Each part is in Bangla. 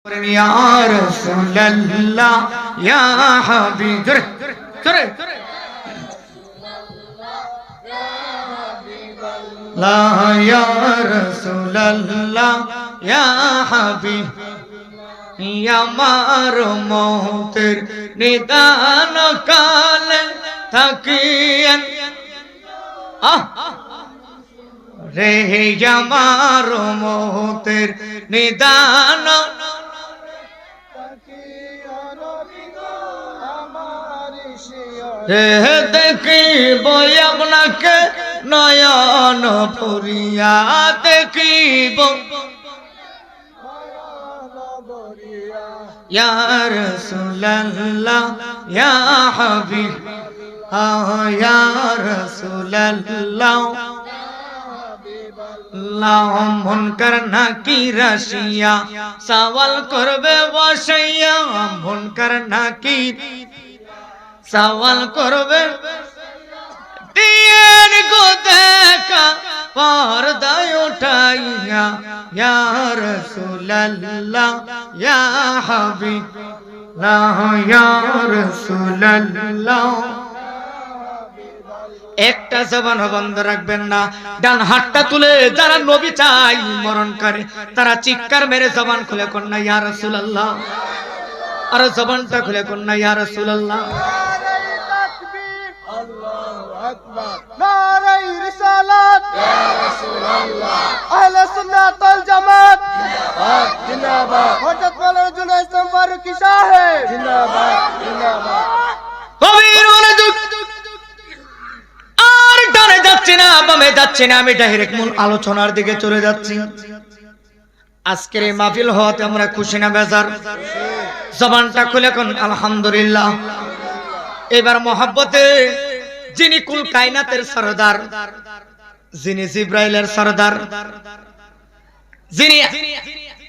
या रसूल अल्लाह या हबीब ला या रसूल अल्लाह या हबीब আমার মৌতের নিদান কালে থাকিয়েন রে আমার মৌতের নিদান হে দেখিব আপনাকে নয়ন ভরিয়া দেখিব या रसूल अल्लाह या हबीब या रसूल अल्लाह मुनकर नाकिर रशिया सवाल करबे बसैया मुनकर नाकिर सवाल करबे दियन को देखा पर्दा उठाइया या रसूल अल्लाह या हबीब या रसूल अल्लाह একটা জবান বন্ধ রাখবেন না ডান হাতটা তুলে যারা নবী চাই মরণ করে তারা চিৎকার মেরে জবান খুলে কোন না ইয়া রাসূলুল্লাহ আর জবানটা খুলে কোন না ইয়া রাসূলুল্লাহ नारे रिसालत या रसूल अल्लाह अहले सुन्नत वल जमात जिंदाबाद जिंदाबाद हजरत मौलाना जुनैद इस्लाम फारूकी साहब जिंदाबाद जिंदाबाद কবির মনোযোগ আর ডানে যাচ্ছে না বামে যাচ্ছে না আমি ডাইরেক্ট মূল আলোচনার দিকে চলে যাচ্ছি আজকের এই মাহফিল হওয়াতে আমরা খুশি না বেজার জবানটা খুলে কোন আলহামদুলিল্লাহ এবার মহব্বতে যিনি কুল কায়নাতের সরদার যিনি জিব্রাইলের সরদার যিনি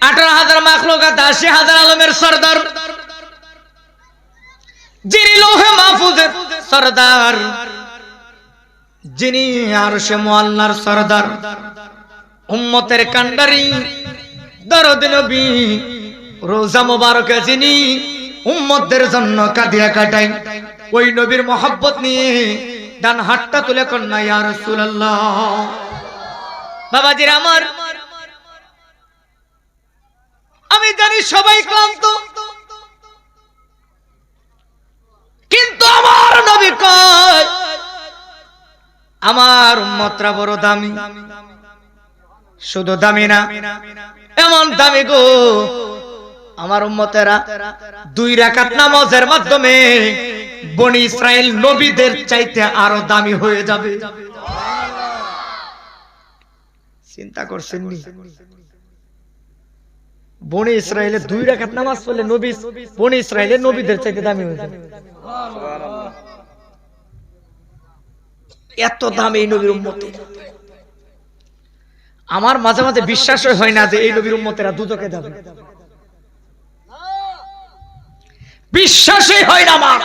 18000 মাখলুকাত 80000 আলমের সরদার যিনি লৌহে মাহফুজের সরদার যিনি আরশে মুআল্লার সরদার উম্মতের কান্ডারি দরদ নবী রোজা মোবারকে যিনি উম্মতদের জন্য কাঁদিয়া কাটাই ওই নবীর মহব্বত নিয়ে ডান হাতটা তুলে কন্যা ইয়া রাসূলুল্লাহ বাবাজির আমার আমি জানি সবাই ক্লান্ত কিন্তু আমার নবী কয় আমার উম্মতরা বড় দামি শুধু দামি না এমন দামি গো আমার উম্মতেরা 2 রাকাত নামাজের মাধ্যমে বনি ইসরাইল নবীদের চাইতে আরো দামি হয়ে যাবে চিন্তা করছেন নি বনি ইসরাইলে 2 রাকাত নামাজ পড়লে নবী বনি ইসরাইলের নবীদের চাইতে দামি হয়ে যাবে সুবহানাল্লাহ এত দামি এই নবীর উম্মত আমার মাঝে মাঝে বিশ্বাস হয় না যে এই নবীর উম্মতেরা দুজকে যাবে বিশ্বাসই হয় না আমার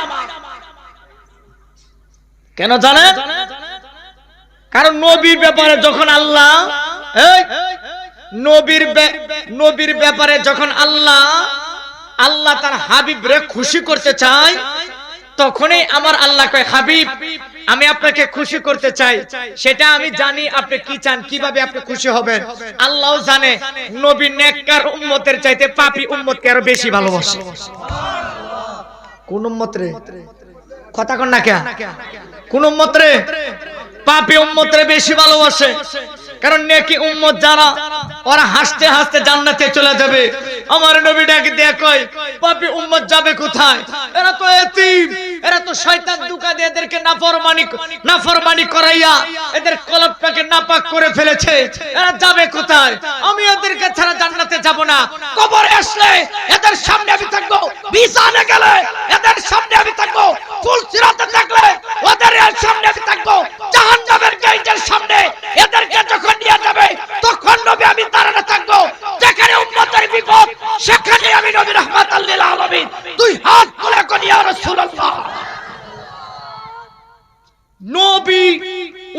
কেন জানেন কারণ নবীর ব্যাপারে যখন আল্লাহ নবীর ব্যাপারে যখন আল্লাহ তার হাবিবরে খুশি করতে চায় তখনই আমার আল্লাহ কয় হাবিব আমি আপনাকে খুশি করতে চাই সেটা আমি জানি আপনি কি চান কিভাবে আপনি খুশি হবেন আল্লাহও জানে নবী নেককার উম্মতের চাইতে পাপী উম্মতকে আরো বেশি ভালোবাসে কোন উম্মত রে কথা কন না কে কোন উম্মত রে পাপী উম্মত রে বেশি ভালোবাসে কারণ নেকি উম্মত যারা ওরা হাসতে হাসতে জান্নাতে চলে যাবে আমার নবী ডাকে দিয়ে কয় পাপী উম্মত যাবে কোথায় এরা তো এতিম এরা তো শয়তান দুকা দিয়ে এদেরকে নাফরমানি করাইয়া এদের কলবটাকে নাপাক করে ফেলেছে এরা যাবে কোথায় আমি এদেরকে ছাড়া জান্নাতে যাব না কবরে আসলে এদের সামনে আমি থাকবো বিছানে গেলে এদের সামনে আমি থাকবো ফুলসিরাতে থাকলে ওদের সামনে আমি থাকবো জাহান্নামের গেটের সামনে এদেরকে যখন নিয়ে যাবে তখন নবী আমি দাঁড়ানো থাকবো যেখানে উম্মতের বিপদ সেখানে আমি নবী রাহমাতাল লিল আলামিন 2 হাত তুলে কোন ইয়া রাসূলুল্লাহ নবী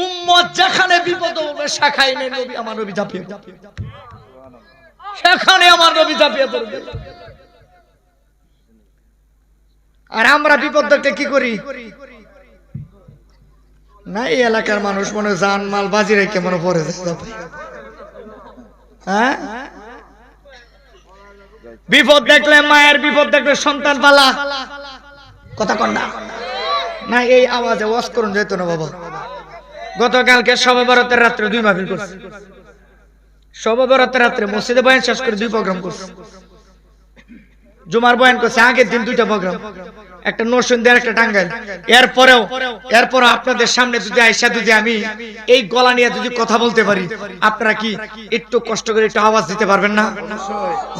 উম্মত যেখানে বিপদ হবে সেখানে নবী আমার নবী ঝাঁপিয়ে সেখানে আমার নবী ঝাঁপিয়ে পড়বে আর আমরা বিপদ দেখতে কি করি না, এই এলাকার মানুষ মনে জান মাল বাজি রেখে মনে পড়ে যাবে। হ্যাঁ, বিপদ দেখলে মায়ের বিপদ দেখলে সন্তান পালা, কথা কন না না, এই আওয়াজে ওয়াজ করুন যেত না বাবা। গতকালকে শবে বরাতের রাত্রে 2 মাহফিল করছি, শবে বরাতের রাত্রে মসজিদে বয়ান শেষ করে 2 প্রোগ্রাম করছি। জুমার বয়ান করছে আগের দিন 2টা প্রোগ্রাম, একটা নরসিংদী আর একটা টাঙ্গাইল। এরপরেও আপনাদের সামনে যদি আইসা যদি আমি এই গলা নিয়ে যদি কথা বলতে পারি, আপনারা কি একটু কষ্ট করে একটু আওয়াজ দিতে পারবেন না?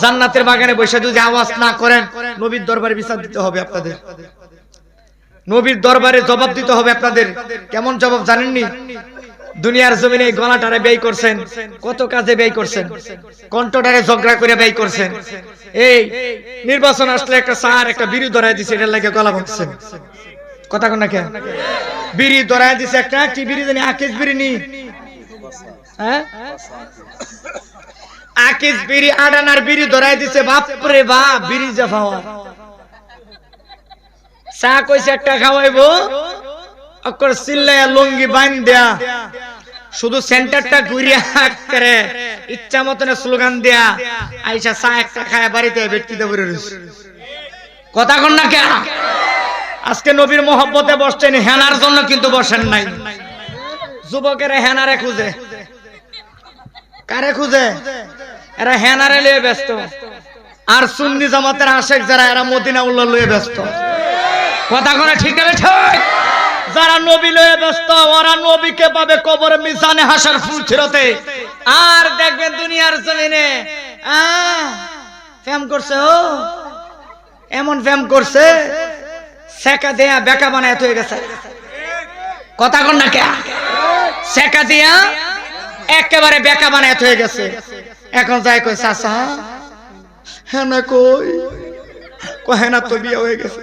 জান্নাতের বাগানে বসে যদি আওয়াজ না করেন, নবীর দরবারে বিচার দিতে হবে আপনাদের, নবীর দরবারে জবাব দিতে হবে আপনাদের। কেমন জবাব জানেননি? দুনিয়ার জমিনে এই গলাটারে ব্যয় করছেন, কত কাজে ব্যয় করছেন, কণ্ঠটারে ঝগড়া করে ব্যয় করছেন। এই নির্বাচন আসলে একটা সার একটা বিড়ি ধরায় দিছে, এটার লাগে গলা ভাঙছেন, কথা কোন না কে? বিড়ি ধরায় দিছে একটা, কি বিড়ি জানি, আকিস বিড়ি নি, হ্যাঁ আকিস বিড়ি, আডানার বিড়ি ধরায় দিছে। বাপরে বাপ, বিড়ি জাফাওয়া চা কইছে একটা খাওয়াইবো, অকর চিল্লায়া লুঙ্গি বাইন দেয়া, শুধু সেন্টারটা ঘুরিয়া করে ইচ্ছা মতন স্লোগান দেয়া আইসা চা একটা খায়া বাড়িতে ব্যক্তিতে বলে রয়েছে, কথা কন না কে? আজকে নবীর মহব্বতে বসছেন, হেনার জন্য কিন্তু বসেন নাই। যুবকেরা হেনারে খুঁজে, কারে খুঁজে? এরা হেনারে লিয়ে ব্যস্ত, আর সুন্নি জামাতের আশেক যারা, এরা মদিনা উল্লাহ লিয়ে ব্যস্ত, কথা কোন ঠিক আছে? ঠিক, যারা নবী লয়ে ব্যস্ত ওরা নবীকে পাবে কবরে মিজানে হাসার ফুলছিরতে। আর দেখবেন দুনিয়ার জমিনে ফেম করছে, ও এমন ফেম করছে, সেকা দেয়া বেকা বানায় হয়ে গেছে, কথা কন না কে? সেকা দিয়া একেবারে বেকা বানায় হয়ে গেছে। এখন যাই কই চাচা হ্যাঁ না, কই হ্যাঁ না, তো বিয়ে হয়ে গেছে।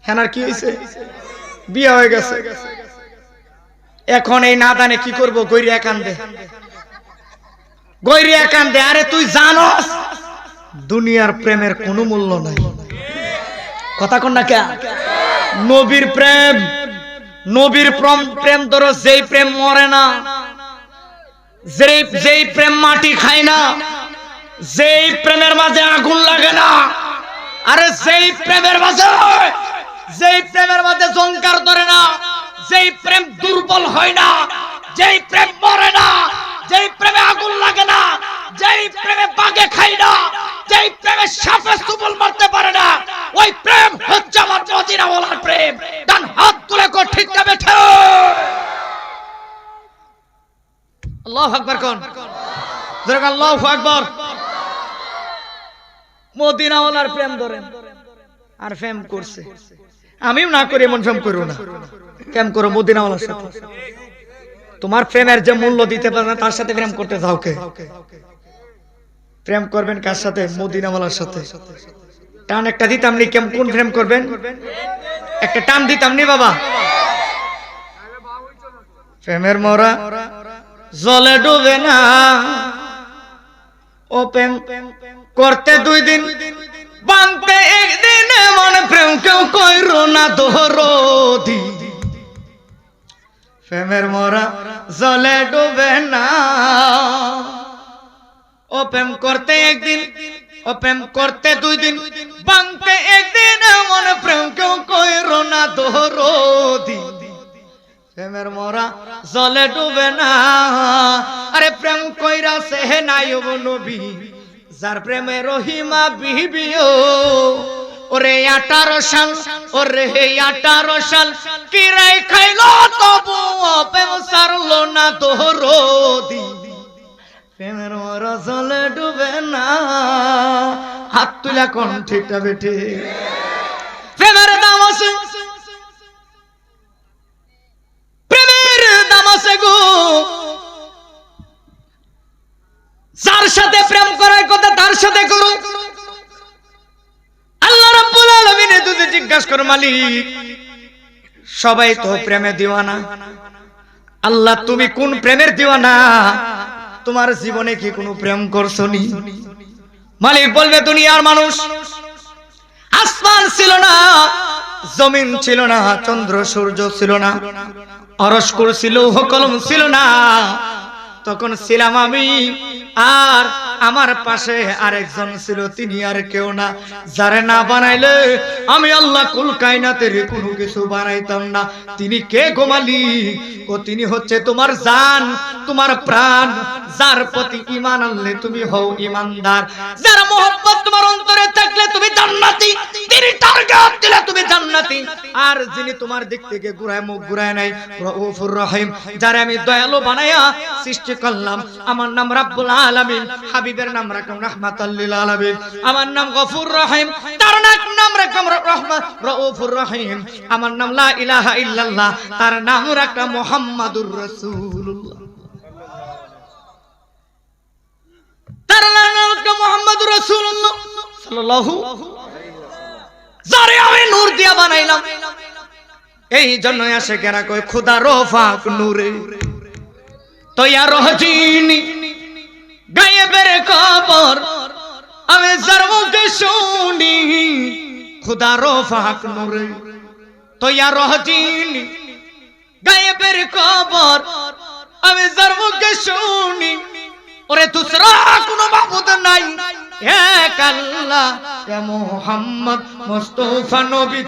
হেনার কি হয়েছে? বিয়ে হয়ে গেছে। এখন এই নাদানে কি করব? গৈরিয়া কান্দে, গৈরিয়া কান্দে। আরে তুই জানোস দুনিয়ার প্রেমের কোনো মূল্য নাই, কথা কন না কে? নবীর প্রেম, নবীর প্রেম ধরো, যেই প্রেম মরে না, যেই প্রেম মাটি খায় না, যেই প্রেমের মাঝে আগুন লাগে না, আরে যেই প্রেমের মাঝে জঙ্কার ধরে না, যেই প্রেম দুর্বল হয় না, যেই প্রেম মরে না, যেই প্রেমে আগুন লাগে না, যেই প্রেমে বাগে খায় না, যেই প্রেমে সাপে সুবল মারতে পারে না, ওই প্রেম হচ্ছে আমার মদিনা ওয়ালার প্রেম। ডান হাত তুলে কো, ঠিক না বেঠে? আল্লাহু আকবার কোন, জোরে আল্লাহু আকবার। মদিনা ওয়ালার প্রেম ধরেন আর ফেম করছে। আমিও না করি এমন ফেম করো না, কেম করো মদিনা ওয়ালার সাথে। তোমার প্রেমের যে মূল্য দিতে পারে না, তার সাথে প্রেম করতে যাও কে? প্রেম করবেন কার সাথে? মদিনা ওয়ালার সাথে। টান একটা দিতাম নি, কেমন কোন প্রেম করবেন? একটা টান দিতাম নি বাবা। প্রেমের মরা জলে ডুবে না, ও প্রেম করতে 2 দিন, বানতে 1 দিন, এমন প্রেম কেউ কইরো না দরদি। প্রেমের মরা জলে ডুবে না, ও প্রেম করতে 1 দিন, ও প্রেম করতে 2 দিন, বানতে 1 দিন, এমন প্রেম কেউ কইরো না দরদি। প্রেমের মরা জলে ডুবে না, আরে প্রেম কইরা সে নাই ও নবী, যার প্রেমে রহিমা বিবিও। ওরে 18 সাল, ওরে 18 সাল কিরাই খাইলো, তবু প্রেম সারলো না দরদি। প্রেমের মরা জলে ডুবে না, হাত তুলা কোন ঠিকটা বেঠে? প্রেমের দাম আছে, প্রেমের দাম আছে গো। যার সাথে প্রেম করার কথা তার সাথে করো। আল্লাহ রাব্বুল আলামিন যদি জিজ্ঞাসা করো, মালিক সবাই তো প্রেমে দিওয়ানা, আল্লাহ তুমি কোন প্রেমের দিওয়ানা? তোমার জীবনে কি কোনো প্রেম করছনি? মালিক বলবে দুনিয়ার মানুষ আসমান ছিল না, জমিন ছিল না, চন্দ্র সূর্য ছিল না, আরশ কুরসি লৌহ কলম ছিল না। তখন ছিলাম আমি, আর আমার পাশে আরেকজন ছিল, তিনি আর কেউ না, যারে না বানাইলে আমি আল্লাহ কুল কায়নাতের কোনো কিছু বানাইতাম না। তিনি কে গো মালিক? ও তিনি হচ্ছে তোমার জান, তোমার প্রাণ, যার প্রতি ঈমান আনলে তুমি হও ঈমানদার, যার মহব্বত তোমার অন্তরে থাকলে তুমি জান্নাতি, তিনি টার্গেট দিলে তুমি জান্নাতি। আর যিনি তোমার দিক থেকে ঘুরায় মুখ ঘুরায় নাই, রউফুর রহিম, যারে আমি দয়ালু বানায়া সৃষ্টি করলাম। আমার নাম রাব্বুল আলামিন, হাবিবের নাম রাখলাম রাহমাতাল লিল আলামিন। আমার নাম গফুর রহিম, তার নাম রাখলাম রউফুর রহিম। আমার নাম লা ইলাহা ইল্লাল্লাহ, তার নাম রাখলাম মুহাম্মাদুর রাসূলুল্লাহ। তার নাম রাখলাম মুহাম্মাদুর রাসূলুল্লাহ সাল্লাল্লাহু, যারে আমি নূর দিয়া বানাইলাম। এই জন্য আসে কেরা কই খোদা রফাক নূরে তৈয়া রহজিনি গায়েবের খবর আমি যার মুখে শুনি, খোদা রফাক নূরে তৈয়া রহজিনি গায়েবের খবর আমি যার মুখে শুনি। ওরে দুসরা কোনো মাবুদ নাই, এক আল্লাহ, এ মুহাম্মদ মুস্তাফা নবী,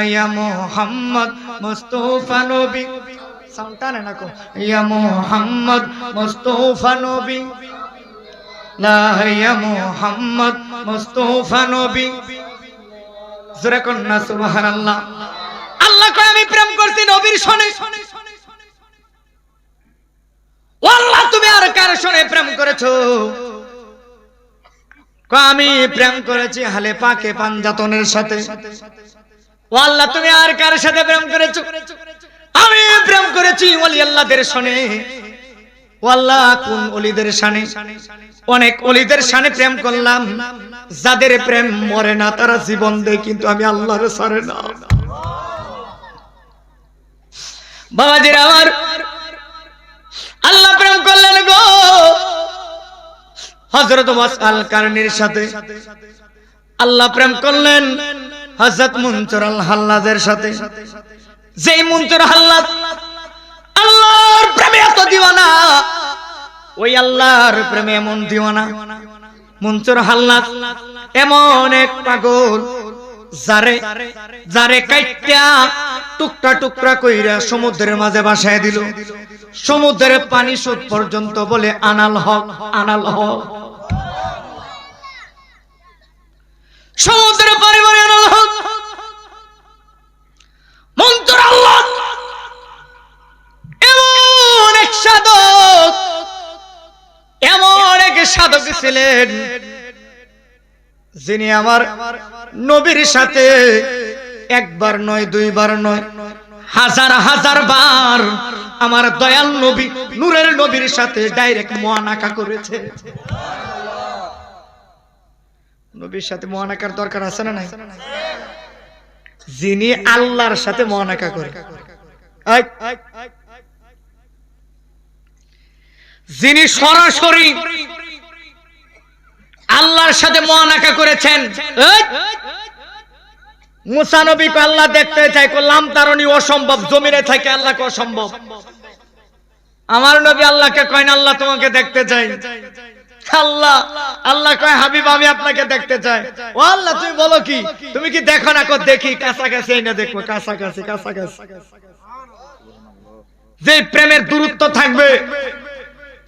ইয়া মুহাম্মদ মুস্তাফা নবী, সাউন্ডটা না কো, ইয়া মুহাম্মদ মুস্তাফা নবী, লা ইয়া মুহাম্মদ মুস্তাফা নবী। জোরে কোন না সুবহানাল্লাহ। আল্লাহ কয় আমি প্রেম করছি নবীর শোনে। ও আল্লাহ তুমি আর কার শোনে প্রেম করেছো? আমি প্রেম করেছি হালে পাকে পাঞ্জাতনের সাথে। ও আল্লাহ তুমি আর কার সাথে প্রেম করেছো? আমি প্রেম করেছি ওলি আল্লাহদের শোনে। ও আল্লাহ কোন ওলিদের শানে? অনেক ওলিদের শানে প্রেম করলাম, যাদের প্রেম মরে না, তারা জীবন দেয়, কিন্তু আমি আল্লাহর ছাড়ে না। বাবাজির আমার, আল্লাহ প্রেম করলেন গো হযরত ওয়াসআল কারনির সাথে, আল্লাহ প্রেম করলেন হযরত মুনসুর আল হাল্লাজের সাথে। যেই মুনসুর হাল্লাজ আল্লাহর প্রেমে এত দিওয়ানা, ওই আল্লাহর প্রেমে এমন দিওয়ানা। মুনসুর হাল্লাজ এমন এক পাগল, যারে কাইট্টা টুকরা টুকরা কইরা সমুদ্রের মাঝে ভাসায় দিল। সমুদ্রের পানি সুদ পর্যন্ত বলে আনাল হক, আনাল হক। সমুদ্রের পানি বলে আনাল হক। মুনসুর আল্লাহ এমন এক সাধক, এমন এক সাধক ছিলেন, যিনি আমার নবীর সাথে একবার নয়, দুইবার নয়, হাজার হাজার বার আমার দয়াল নবী নূরের নবীর সাথে ডাইরেক্ট মুআনাকা করেছে। নবীর সাথে মুআনাকার দরকার আছে না নাই? যিনি আল্লাহর সাথে মুআনাকা করে, যিনি সরাসরি আল্লাহর সাথে মুআনাকা করেছেন। মুসা নবীকে আল্লাহ দেখতে চাই, করলাম তারনি অসম্ভব, জমিনে থাকে আল্লাহকে অসম্ভব। আমার নবী আল্লাহকে কয় না আল্লাহ তোমাকে দেখতে চাই। আল্লাহ কয় হাবিব আমি আপনাকে দেখতে চাই। ও আল্লাহ তুমি বলো কি, তুমি কি দেখো না? দেখি, কাছাকাছি এই না দেখবো, কাছাকাছি কাছাকাছি। যে প্রেমের দূরত্ব থাকবে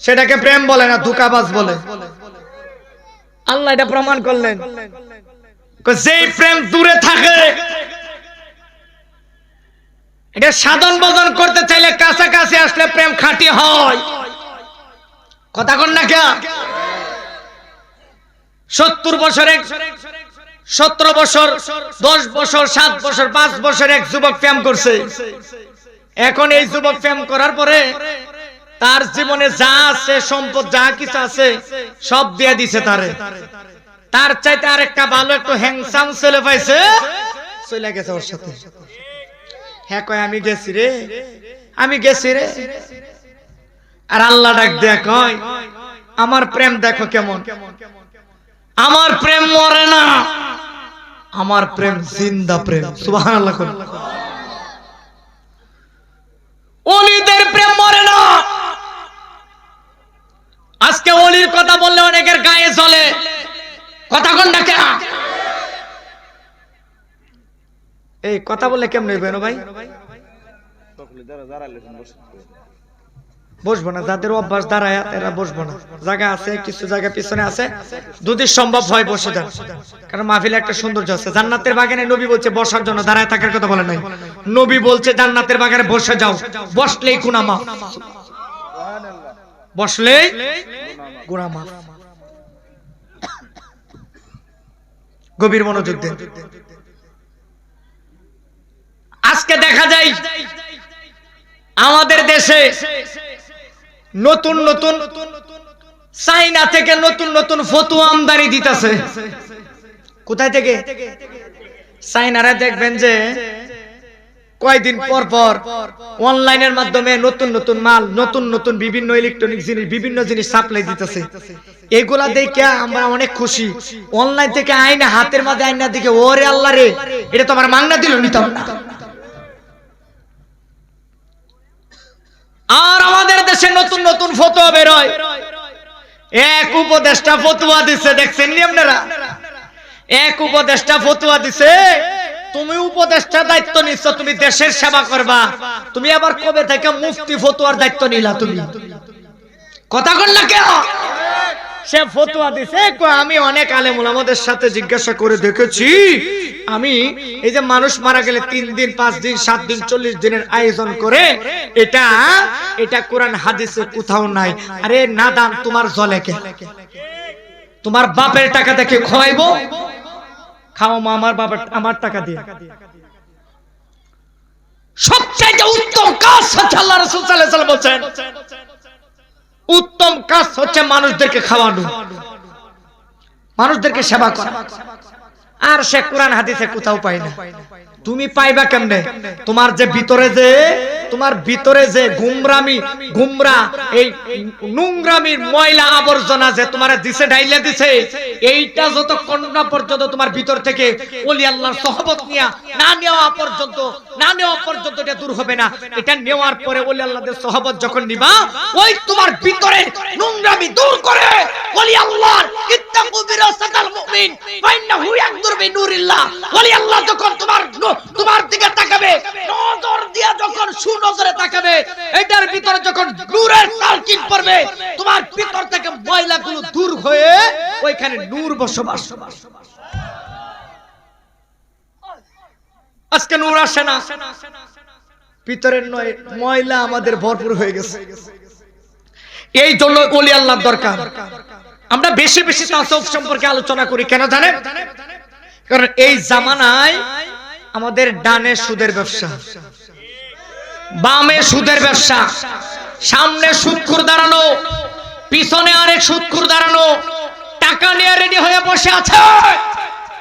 সেটাকে প্রেম বলে না, ধোঁকাবাজ বলে। আল্লাহ এটা প্রমাণ করলেন। যেই প্রেম দূরে থাকে, এটা সাধন বদন করতে চাইলে কাছাকাছি আসলে প্রেম খাঁটি হয়। কথা কন না কে? 70 বছরে 17 বছর 10 বছর 7 বছর 5 বছর এক যুবক প্রেম করছে। এখন এই যুবক প্রেম করার পরে তার জীবনে যা আছে, সম্পদ যা কিছু আছে সব দিয়ে দিছে তারে। তার চাইতে আরেকটা ভালো একটু হ্যাংসাম ছেলে পাইছে, চলে গেছে ওর সাথে। হ্যাঁ কয় আমি গেছি রে, আমি গেছি রে। আর আল্লাহ ডাক দেয়া কয় আমার প্রেম দেখো কেমন। আমার প্রেম মরে না, আমার প্রেম জিন্দা প্রেম। সুবহানাল্লাহ। ওলিদের প্রেম মরে না। আজকে ওলির কথা বললে অনেকের গায়ে জ্বলে, কথা কোন ডাকে না। এই কথা বললে কেমন হইবে ভাই? বসবো না, যাদের অভ্যাস দাঁড়ায় এরা বসবো না। জায়গা আছে, কিছু জায়গা পিছনে আছে, যদি সম্ভব হয় বসে যান, কারণ মাহফিলে একটা সৌন্দর্য আছে। জান্নাতের বাগানে নবী বলছে বসার জন্য, দাঁড়ায় থাকার কথা বলে নাই। নবী বলছে জান্নাতের বাগানে বসে যাও, বসলেই গুনাহ মাফ, বসলেই গুনাহ মাফ। গভীর মনোযোগ দেন। আজকে দেখা যায় আমাদের দেশে নতুন নতুন চাইনা থেকে নতুন নতুন ফতোয়া আমদানি দিতেছে। কোথায় থেকে? চাইনারা দেখবেন যে কয়দিন পর পর অনলাইনের মাধ্যমে নতুন নতুন মাল, নতুন নতুন বিভিন্ন ইলেকট্রনিক জিনিস, বিভিন্ন জিনিস সাপ্লাই দিতেছে। এগুলা দেখে আমরা অনেক খুশি। অনলাইন থেকে আইনা হাতের মাঝে আইনা দেখে ওরে আল্লাহ রে, এটা তো আমার মাংনা দিল, নিতাম না। আর আমাদের দেশে নতুন নতুন ফতোয়া বের হয়। এক উপদেষ্টা ফতোয়া দিছে, দেখছেন নি আপনারা? এক উপদেষ্টা ফতোয়া দিছে, তুমি উপদেষ্টা দায়িত্ব নিচ্ছ, তুমি দেশের সেবা করবা, তুমি আবার কবে থেকে মুফতি ফতোয়ার দায়িত্ব নিলা? তুমি কথা কন না কেন? সে ফতোয়া দিছে, আমি অনেক আলেম ওলামাদের সাথে জিজ্ঞাসা করে দেখেছি, আমি এই যে মানুষ মারা গেলে 3 দিন 5 দিন 7 দিন 40 দিনের আয়োজন করে, এটা কোরআন হাদিসে কোথাও নাই। আরে নাদান, তোমার জলে কে? তোমার বাপের টাকা থেকে খাওয়াইবো? খাও মা, আমার বাবার, আমার টাকা দিয়ে। সবচেয়ে উত্তম কাজ হচ্ছে, আল্লাহ রাসূল সাল্লাল্লাহু আলাইহি ওয়াসাল্লাম বলেন, উত্তম কাজ হচ্ছে মানুষদেরকে খাওয়ানো, মানুষদেরকে সেবা করা। আর সে কোরআন হাদিসে কোথাও পাই না। তুমি পাইবা কেমনে? তোমার ভিতরে যে গুমরা এই নোংরামির ময়লা আবর্জনা যে তোমার দিছে, ঢাইলে দিছে, এইটা যতক্ষণ না পর্যন্ত তোমার ভিতর থেকে ওলি আল্লাহর সহবত না নেওয়া পর্যন্ত এটা দূর হবে না। এটা নেওয়ার পরে ওলি আল্লাহদের সহবত যখন নিবা, ওই তোমার ভিতরে নোংরামি দূর করে ওলি আল্লাহর ইত্তাকু বিরাসাতাল মুমিন ফাইন্নাহু ইয়াকদুর বিনুরিল্লাহ, ওলি আল্লাহ যখন তোমার দিকে তাকাবে, নজর দিয়া যখন সুনজরে তাকাবে, এটার ভিতরে যখন নূরের তালকিন পড়বে, তোমার ভিতর থেকে ময়লাগুলো দূর হয়ে ওইখানে নূর বসবাস। আজকে নূর আসে না, ভিতরের ময়লা আমাদের ভরপুর হয়ে গেছে। এই জন্য ওলি আল্লাহর দরকার। আমরা বেশি বেশি তাসাউফ সম্পর্কে আলোচনা করি, কেন জানেন? কারণ এই জামানায় আমাদের ডানে সুদের ব্যবসা, বামে সুদের ব্যবসা, সামনে সুদখোর দাঁড়ানো, পিছনে আরেক সুদখোর দাঁড়ানো, টাকা নিয়ে রেডি হয়ে বসে আছে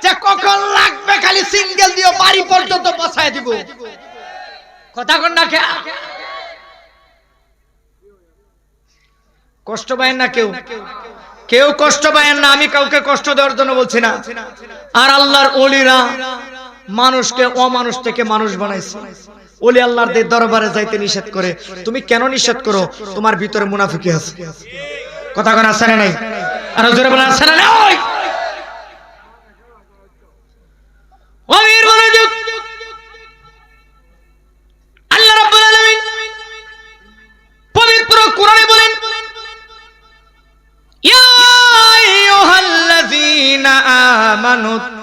যে কখন লাগবে খালি সিঙ্গেল দিও, বাড়ি পর্যন্ত পৌঁছায় দিব। কথা কন না কে? কষ্ট পায় না কেউ কষ্ট পায় না। আমি কাউকে কষ্ট দেওয়ার জন্য বলছি না। আর আল্লাহর ওলিরা মানুষকে অমানুষ থেকে মানুষ বানাইছে। ওলি আল্লাহর দরবারে যাইতে নিষেধ করে। তুমি কেন নিষেধ করো? তোমার ভিতরে মুনাফিকি আছে। কথা কোন আছে না নাই? আর জোরে বলেন আছে না নাই? ওমীর মনোযোগ। আল্লাহ রাব্বুল আলামিন পবিত্র কোরআনে বলেন, ইয়া আইয়ুহাল্লাযীনা আমানুত্তাকুল্লাহ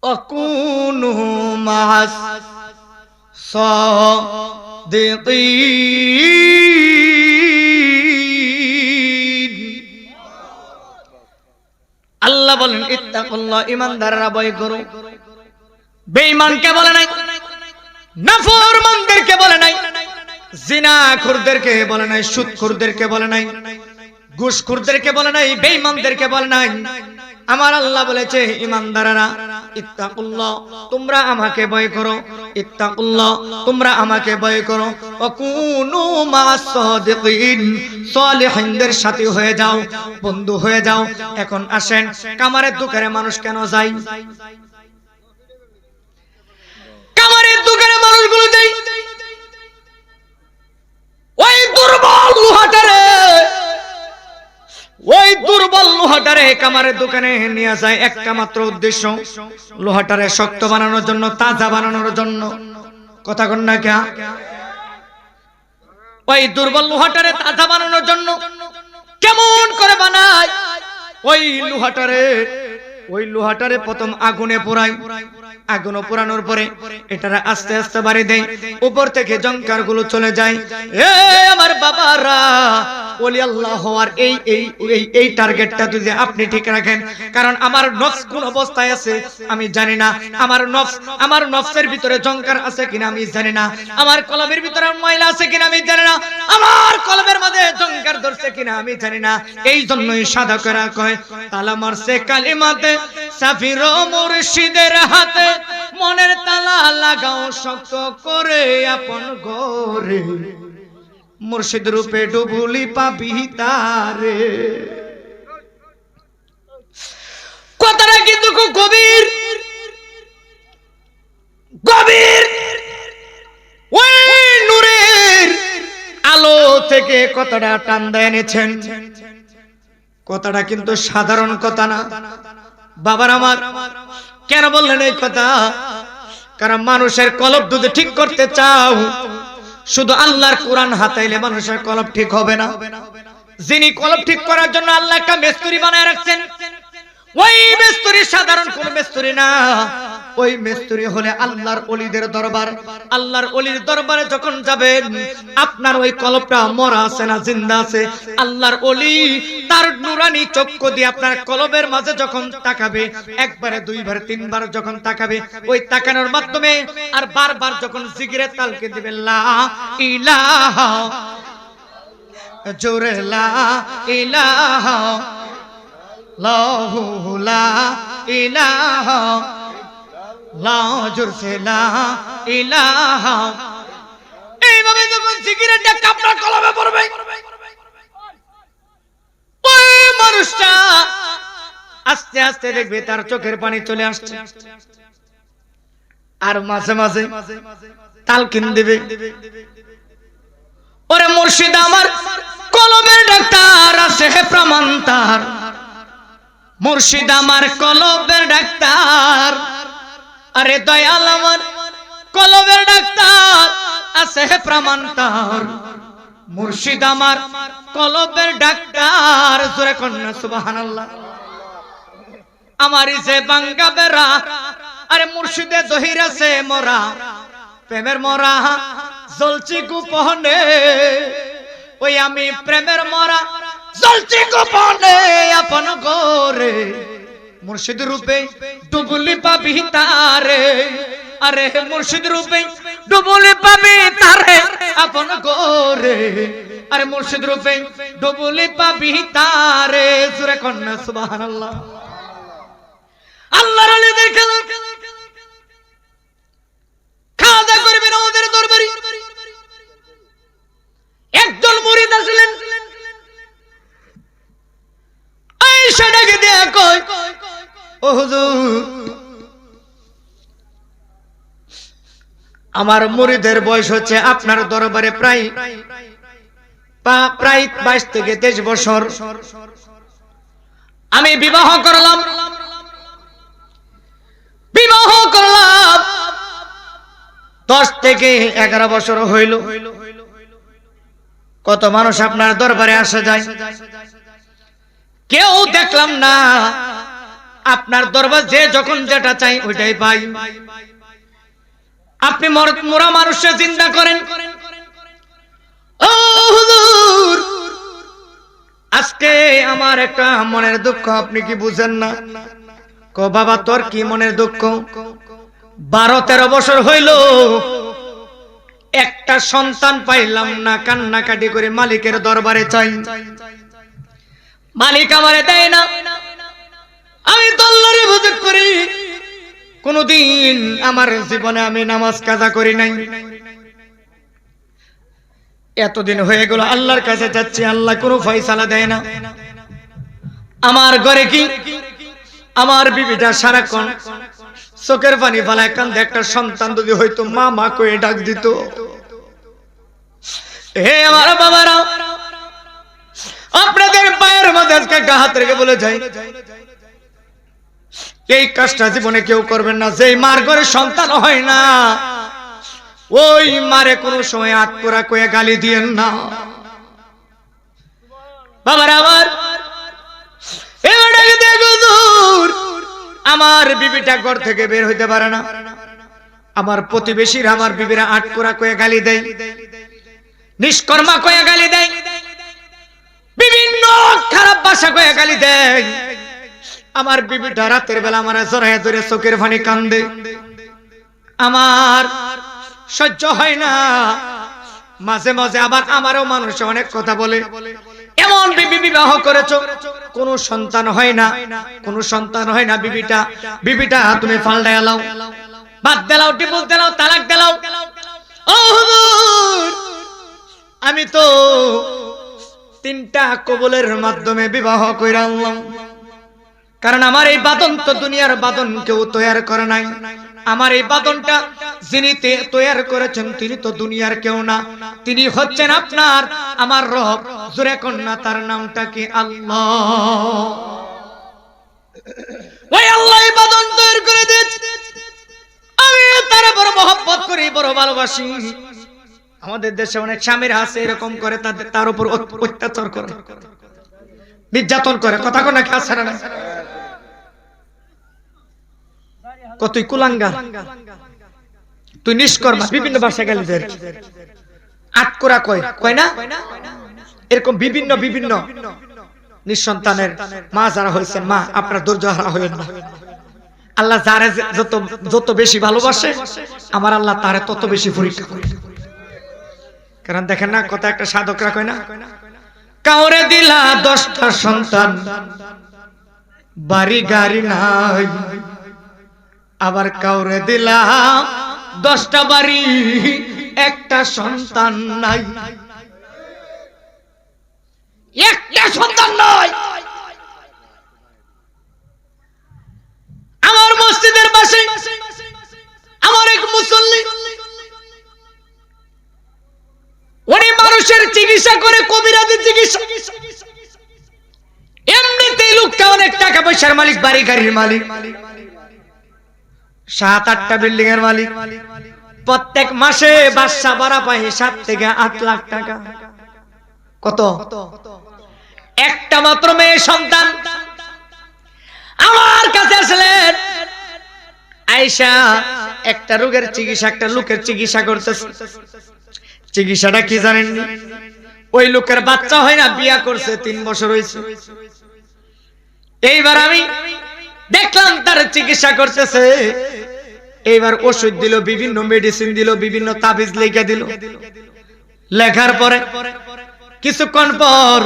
ওয়া কুনু মা'আস সাদিকিন। আল্লাহ বলেন ইত্তাকুল্লাহ, ঈমানদাররা ভয় করো। বেঈমানকে বলে নাই, নাফরমানদেরকে বলে নাই, জিনাখোরদেরকে বলে নাই, সুদখোরদেরকে বলে নাই, ঘুষখোরদেরকে বলে নাই, বেঈমানদেরকে বলে নাই। আমার আল্লাহ বলেছে ঈমানদাররা ইত্তাকুল্লাহ, তোমরা আমাকে ভয় করো, ইত্তাকুল্লাহ, তোমরা আমাকে ভয় করো, ওয়াকুনু মা'আস সাদিকিন, সালিহিনদের সাথী হয়ে যাও, বন্ধু হয়ে যাও। এখন আসেন, কামারের দোকানে মানুষ কেন যায়? কামারের দোকানে মানুষগুলো যায় ওই দুর্বল লোহাটারে, ওই দুর্বল লোহাটারে কামারের দোকানে নিয়ে যায় একটা মাত্র উদ্দেশ্য, লোহাটারে শক্ত বানানোর জন্য, তাজা বানানোর জন্য। কথা কন না কে? ওই দুর্বল লোহাটারে তাজা বানানোর জন্য কেমন করে বানায়? ওই লোহাটারে প্রথম আগুনে পোড়ায়, আগুনে পোড়ানোর পরে এটারে আস্তে আস্তে বাড়ি দেয়, উপর থেকে জংকার গুলো চলে যায়। এ আমার বাবারা, ওলি আল্লাহ হওয়ার এই টার্গেটটা যদি আপনি ঠিক রাখেন, কারণ আমার নফস কোন অবস্থায় আছে আমি জানি না, আমার নফসের ভিতরে জংকার আছে কিনা আমি জানি না, আমার কলবের ভিতরে ময়লা আছে কিনা আমি জানি না, আমার কলবের মধ্যে জংকার ধরছে কিনা আমি জানি না। এই জন্যই সাধকেরা কয় তালা মারছে কালিমাতে সাফির মুর্শিদের হাতে, মনের তালা লাগাও শক্ত করে আপন ঘরে, মুর্শিদ রূপে ডুবুলি পাবি তারে। কথাটা কিন্তু খুব গভীর গভীর। ওই নূরের আলো থেকে কথাটা টান দিয়ে এনেছেন। কথাটা কিন্তু সাধারণ কথা না বাবার আমার। কেন বললেন এই কথা? কারণ মানুষের কলব যদি ঠিক করতে চাও, শুধু আল্লাহর কোরআন হাতাইলে মানুষের কলব ঠিক হবে না। যিনি কলব ঠিক করার জন্য আল্লাহ একটা মিস্ত্রি বানায় রাখছেন, ওই মিস্ত্রি সাধারণ কোন মিস্ত্রি না, ওই মিস্ত্রি হলে আল্লাহর ওলিদের দরবার। আল্লাহর ওলির দরবারে যখন যাবেন, আপনার ওই কলবটা মরা আছে না জিন্দা আছে, আল্লাহর ওলি তার নুরানি চক্ষু দিয়ে আপনার কলবের মাঝে যখন তাকাবে, একবারে দুইবার তিনবার যখন তাকাবে, ওই তাকানোর মাধ্যমে আর বারবার যখন জিকিরের তালকে দিবে লা ইলাহা, জোরে লা ইলাহা লাহু লা ইলাহা লা, জোরসে লা ইলাহা, এইভাবে যখন জিকিরের ডাক আপনার কলবে পড়বে, ওই মানুষটা আস্তে আস্তে দেখবে তার চোখের পানি চলে আসছে, আর মাঝে মাঝে তালকিন দিবে, ওরে মুর্শিদ আমার কলবের ডাক্তার আছে প্রমাণ তার, মুর্শিদ আমার কলবের ডাক্তার, আরে দয়াল আমার কলবের ডাক্তার আছে প্রমাণ তার, মুর্শিদ আমার কলবের ডাক্তার। জোরে কন্যা সুবহানাল্লাহ। আমারই যে বাঙ্গা বেরা, আরে মুর্শিদে জহির আছে মোরা, প্রেমের মরা জ্বলছি গোপনে, ওই আমি প্রেমের মরা জ্বলছি গোপনে আপন গোরে, মুর্শিদ রূপে ডুবুলি পাবি তারে, আরে মুর্শিদ রূপে ডুবুলি পাবি তারে আপন গোরে, আরে মুর্শিদ রূপে ডুবুলি পাবি তারে। জোরে কন্যা সুবহানাল্লাহ। আল্লাহর ওলিদের খেলা খাওয়া করবে না ওদের দরবারি। একজন মুরিদ আসলেন, আয়েশা ডাকে দিয়া কয়, ও হুজুর, আমার মুরিদের বয়স হচ্ছে আপনার দরবারে প্রায় 22 থেকে 23 বছর। আমি বিবাহ করলাম 10 থেকে 11 বছর হইল। কত মানুষ আপনার দরবারে আসে যায়, কেউ দেখলাম না আপনার দরবার যে যখন যেটা চাই ওইটাই পাই। আপনি মরা মানুষকে জিন্দা করেন। ও হুজুর, আজকে আমার একটা মনের দুঃখ, আপনি কি বুঝেন না? কো বাবা, তোর কি মনের দুঃখ? 12-13 বছর হইল একটা সন্তান পাইলাম না, কান্নাকাটি করে মালিকের দরবারে চাই, মালিক আমারে দেয় না। আমি তো আল্লাহর ইবাদত করি, কোনদিন আমার জীবনে আমি নামাজ কাজা করি নাই। এতদিন হয়ে গেল আল্লাহর কাছে যাচ্ছি, আল্লাহ কোনো ফয়সালা দেয় না। আমার ঘরে কি আমার বিবিটা সারাক্ষণ চোখের পানি ফেলায় কান্দে। একটা সন্তান যদি হয়তো মা মা কয়ে ডাক দিত। হে আমার বাবারা, আপনাদের পায়ের মধ্যে আজকে একটা হাত রেখে বলে যাই, এই কাজটা জীবনে কেউ করবেন না। যেই মার ঘরে সন্তান হয় না, ওই মারে কোনো সময় আটকোরা কয়ে গালি দিয়েন না। বাবার আমার আমার বিবিটা ঘর থেকে বের হইতে পারে না। আমার প্রতিবেশীরা আমার বিবিরা আটকোরা কয়ে গালি দেয়, নিষ্কর্মা কয়ে গালি দেয়, বিভিন্ন খারাপ ভাষা কয়ে গালি দেয়। আমার বিবিটা রাতের বেলা আমার জড়াইয়া ধরে চোখের পানি কান্দে। আমার সহ্য হয় না। মাঝে মাঝে আবার আমারও মানুষ অনেক কথা বলে, এমন বিবি বিবাহ করেছো, কোন সন্তান হয় না, কোন সন্তান হয় না। বিবিটা তুমি পাল্টায়া লাও, বাদ দিলাও, ডিভোর্স দিলাও, তালাক দিলাও। ও হুজুর, আমি তো 3টা কবুলের মাধ্যমে বিবাহ কইরা আনলাম। কারণ আমার এই বাদন তো দুনিয়ার বাদন কেউ তৈরি করে নাই। আমার এই বাদনটা যিনি তৈরি করেছেন তিনি তো দুনিয়ার কেউ না, তিনি হচ্ছেন আপনার আমার রব। জোরে কন্যা তার নামটা কি? আল্লাহ। ওই আল্লাহ এই বাদন তৈরি করে দিয়েছে, আমি তার বড় মহব্বত করি, বড় ভালোবাসি। আমাদের দেশে অনেক স্বামীরা আছে এরকম করে, তার উপর অত্যাচার করে, নির্যাতন করে। কথা কোন না আছে না? কতই কুলাঙ্গার, তুই নিষ্কর্মা, বিভিন্ন ভাষা গেলে আটকোরা কয় না, এরকম বিভিন্ন বিভিন্ন নিঃসন্তানের মা যারা হয়েছেন, মা আপনার ধৈর্য হারা হইলেন না। আল্লাহ যারে যত বেশি ভালোবাসে, আমার আল্লাহ তারে তত বেশি পরীক্ষা করে। কারণ দেখেন না, কথা একটা সাধকরা কয় না, কাউরে দিলা 10টা সন্তান, বাড়ি গাড়ি নাই, আবার কাউরে দিলাম 10টা বাড়ি, একটা সন্তান নাই। একটা সন্তান নাই। আমার মসজিদের পাশে আমার এক মুসল্লি, উনি মানুষের চিকিৎসা করে, কবিরাজি চিকিৎসা। এমনিতেই লোকটা অনেক টাকা পয়সার মালিক, বাড়ি গাড়ির মালিক, 7-8টা বিল্ডিং এর মালিক। প্রত্যেক মাসে বাসা ভাড়া পায় 7 থেকে 8 লাখ টাকা। কত? একটা মাত্র মেয়ে সন্তান। আমার কাছে আসলেন আয়েশা, একটা রোগের চিকিৎসা, একটা লোকের চিকিৎসা করতেছে। চিকিৎসাটা কি জানেন? ওই লোকের বাচ্চা হয় না, বিয়া করছে, 3 বছর হয়েছে। এইবার আমি দেখলাম তার চিকিৎসা করতেছে। এইবার ওষুধ দিল, বিভিন্ন মেডিসিন দিল, বিভিন্ন তাবিজ লিখে দিল। লেখার পরে কিছুক্ষণ পর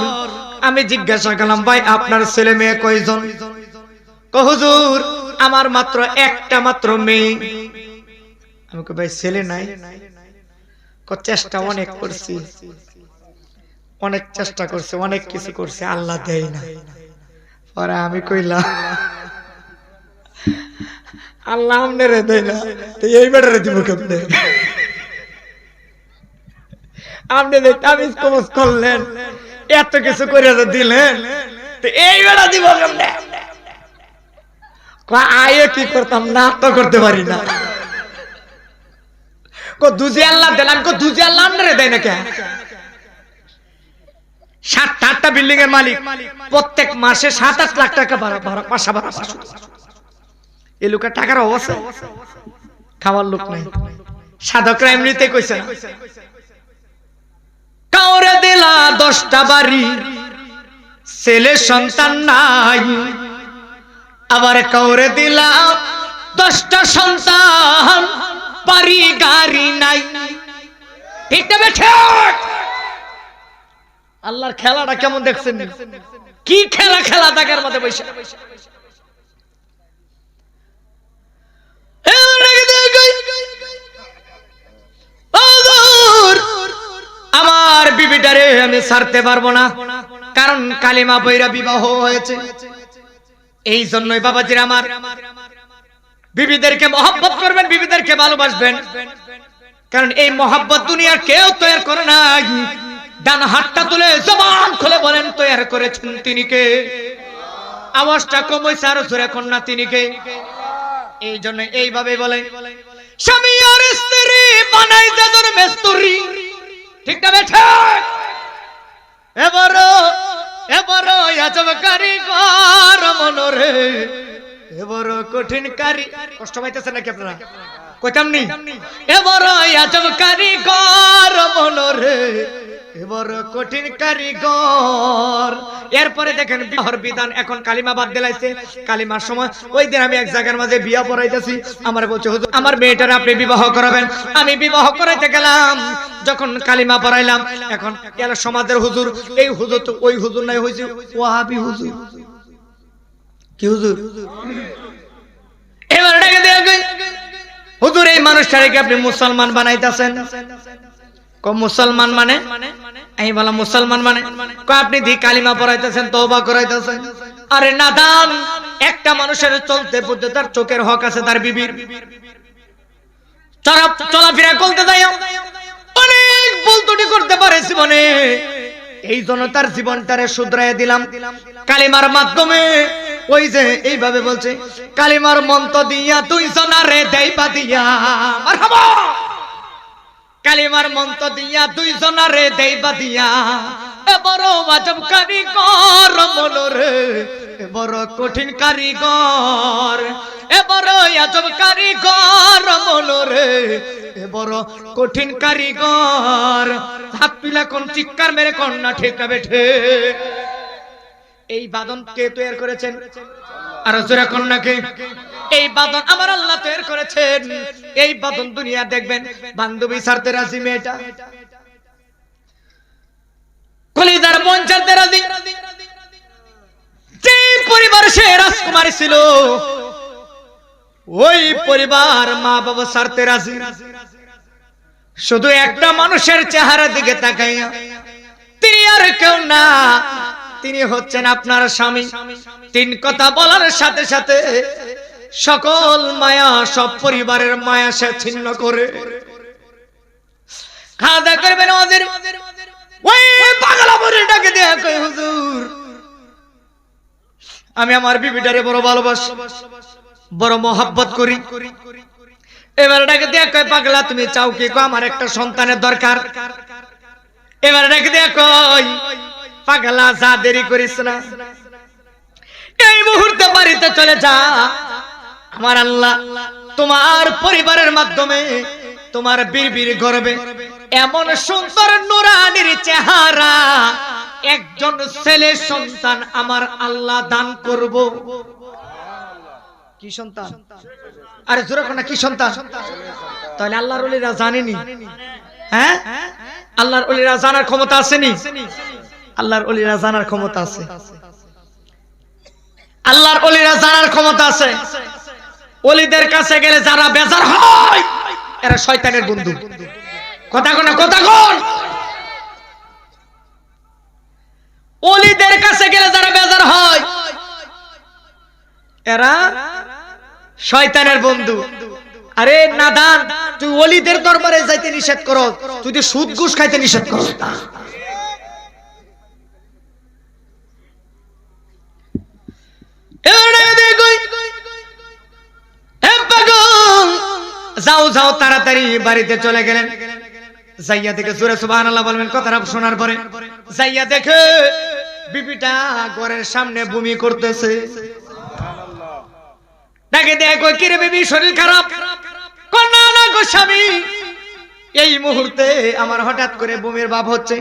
আমি জিজ্ঞাসা করলাম, ভাই আপনার ছেলে মেয়ে কয়জন? হুজুর আমার মাত্র একটা মাত্র মেয়ে। আমি কই ভাই ছেলে নাই? চেষ্টা অনেক করছি, অনেক চেষ্টা করছে, অনেক কিছু করছে, আল্লাহ দেয় না। পরে আমি কইলাম, আল্লাহ আমনেরে দেয় না, তো এই বেটারে দিব কেমনে? আপনি তাবিজ কবজ করলেন, এত কিছু করে দিলেন, তো এই বেটা দিব কেমনে? আয়ে কি করতাম, না তো করতে পারি না। দুজি আল্লাহ দিলাম, দুজি আল্লাহ আমনেরে দেয় না কেন? 7-8টা বিল্ডিং এর মালিক, প্রত্যেক মাসে 7-8 লাখ টাকা বাসা ভাড়া। এই লোকের টাকার অবস্থা, খাওয়ার লোক নাই। সাধকরা এমনিতে কইছে না, কাউরে দিলা 10টা বাড়ি, ছেলে সন্তান নাই, আবার কাউরে দিলা 10টা সন্তান, বাড়ি গাড়ি নাই। ঠিক না বেঠে? আল্লাহর খেলাটা কেমন দেখছেন? কি খেলা, খেলা দাগের মধ্যে বসে। আমার বিবিটারে আমি ছাড়তে পারবো না, কারণ কালিমা পয়রা বিবাহ হয়েছে। এই জন্যই বাবাজির আমার বিবিদেরকে মহব্বত করবেন, বিবিদেরকে ভালোবাসবেন, কারণ এই মহব্বত দুনিয়ার কেউ তৈরি করে নাই। ডান হাতটা তুলে জবান খুলে বলেন তৈরি করেছেন তিনি কে? আওয়াজটা কম হইছে, আরো জোরে কোন না তিনি কে? এই জন্য এইভাবে বলে, স্বামী আর স্ত্রী বানাই যাদের মেস্তুরি, ঠিক না বেঠা? এবারো আজব কারিগর মনরে, এবারো কঠিন কারি, কষ্ট পাইতেছেন নাকি আপনারা? কইতাম নি, এবারো আজব কারিগর মনরে, এবারো কঠিন কারিগর। এরপরে দেখেন বিবাহর বিধান, এখন কালিমা বাদ দিলাইছে। কালিমার সময় ওই দিন আমি এক জায়গার মাঝে বিয়া পড়াইতেছি, আমার বলছে হুজুর আমার মেয়েটার আপনি বিবাহ করাবেন। আমি বিবাহ করাইতে গেলাম, যখন কালিমা পড়াইলাম, এখন এর সমাজের হুজুর, এই হুজুর তো ওই হুজুর নাই, হইছে ওয়াহাবি হুজুর। কি হুজুর? এবার ডেকে দিয়ে হুজুর এই মানুষটাকে আপনি মুসলমান বানাইতেছেন। মুসলমান মানে? আমি বললাম মুসলমান মানে আপনি দি কালিমা পড়াইতেছেন, তওবা করাইতেছেন। আরে নাদান, একটা মানুষের চলতে পড়তে তার চোখের হক আছে, তার বিবির চলাফেরা করতে যায় অনেক ভুল ত্রুটি করতে পারে জীবনে। এই জন্য তার জীবনটারে শুধরাইয়া দিলাম কালিমার মাধ্যমে। ওই যে এইভাবে বলছে, কালিমার মন্ত্র দিয়া তুই জনারে দেইবা দিয়া, মারহাবা। কালিমার মন্ত্র দিয়া দুই জনারে দেইবা দিয়া, বড় আজব কারিগর মনরে, বড় কঠিন কারিগর, বড় আজব কারিগর মনরে, বড় কঠিন কারিগর। হাত তুলা কোন চিৎকার মেরে কোন না, ঠিক না বেঠে? এই বাদন কে তৈরি করেছেন? আর জোরে কোন না কে? এই বাদন আমার আল্লাহ তৈরি করেছেন। এই বাদন দুনিয়া দেখবেন বান্ধবী ছাড়তে রাজি, মেয়েটা কলিজার বোন ছাড়তে রাজি। যে পরিবার সে রাজকুমারী ছিল, ওই পরিবার মা বাবা ছাড়তে রাজি। শুধু একটা মানুষের চেহারার দিকে তাকাইয়া, তিনি আর কেউ না, তিনি হচ্ছেন আপনার স্বামী। তিন কথা বলার সাথে সাথে সকল মায়া, সব পরিবারের মায়া সে ছিন্ন করে খাওয়া দাওয়া করবেন। ওদের ওই পাগলা বুড়ি ডাকে দিয়ে কই, হুজুর আমি আমার বিবিটারে বড় ভালোবাসি, বড় মহব্বত করি। এবার ডাকে দিয়ে কই, পাগলা তুমি চাও কি? আমার একটা সন্তানের দরকার। এবার ডাকে দিয়ে কই, পাগলা যা দেরি করিস না, এই মুহূর্তে বাড়িতে চলে যা। আমার আল্লাহ তোমার পরিবারের মাধ্যমে তোমার বিবির গর্বে এমন সুন্দর নুরানির চেহারা একজন ছেলে সন্তান আমার আল্লাহ দান করব। কি সন্তান? আরে জোরে কোন না, কি সন্তান? তাহলে আল্লাহর ওলিরা জানেনি? হ্যাঁ, আল্লাহর ওলিরা জানার ক্ষমতা আসেনি? আল্লাহর ওলিরা জানার ক্ষমতা আছে, আল্লাহর ওলিরা জানার ক্ষমতা আছে। ওলিদের কাছে গেলে যারা বেজার হয়, এরা শয়তানের বন্ধু। কথা কোন, কথা কোন? ওলিদের কাছে গেলে যারা বেজার হয়, এরা শয়তানের বন্ধু। আরে নাদান, তুই ওলিদের দরবারে যাইতে নিষেধ করো, তুই সুদ ঘুষ খাইতে নিষেধ করো। যাও যাও তাড়াতাড়ি বাড়িতে চলে গেলেন। যাইয়া দেখে জোরে সুবহানাল্লাহ বলবেন কথাটা শোনার পরে, যাইয়া দেখে বিবিটা ঘরের সামনে বমি করতেছে। ডাকে দেখো, কি রে বিবি শরীর খারাপ? না না গো স্বামী, এই মুহূর্তে আমার হঠাৎ করে বমির ভাব হচ্ছে।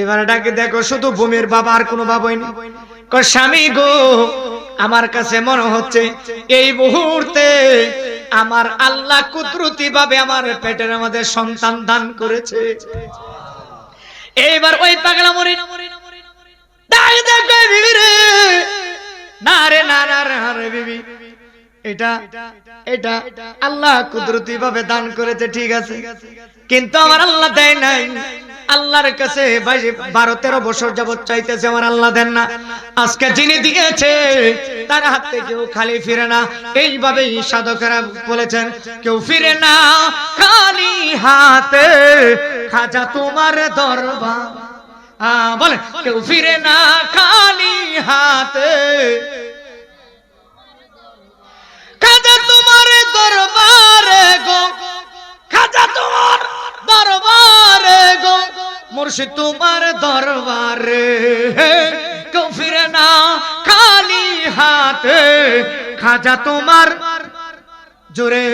এবারে ডাকে দেখো, শুধু বমির বাবা, আর কোনো ভাব হয়নি। স্বামী গো, আমার কাছে মনে হচ্ছে এই মুহূর্তে আমার আল্লাহ কুদরতি ভাবে আমার পেটের মধ্যে সন্তান দান করেছে। এইবার ওই পাগলা মরি ডাকে দেখো, বিবি রে, না রে না না রে বিবি, এটা এটা আল্লাহ কুদরতি ভাবে দান করেছে, ঠিক আছে, কিন্তু আমার আল্লাহ দেয় নাই। আল্লাহর কাছে 12-13 বছর যাবত চাইতেছে, আমার আল্লাহ দেন না। আজকে যিনি দিয়েছে তার হাত থেকে কেউ খালি ফিরে না। এইভাবেই সাধকেরা বলেছেন, কেউ ফিরে না খালি হাতে, খাজা তোমার দরবার। বলে কেউ ফিরে না খালি হাতে, খাজা তোমার দরবারে গো, খাজা তোমার দরবারে গো, মুর্শিদ তোমার দরবারে। কেউ ফিরে না খালি হাতে, খাজা তোমার জোরে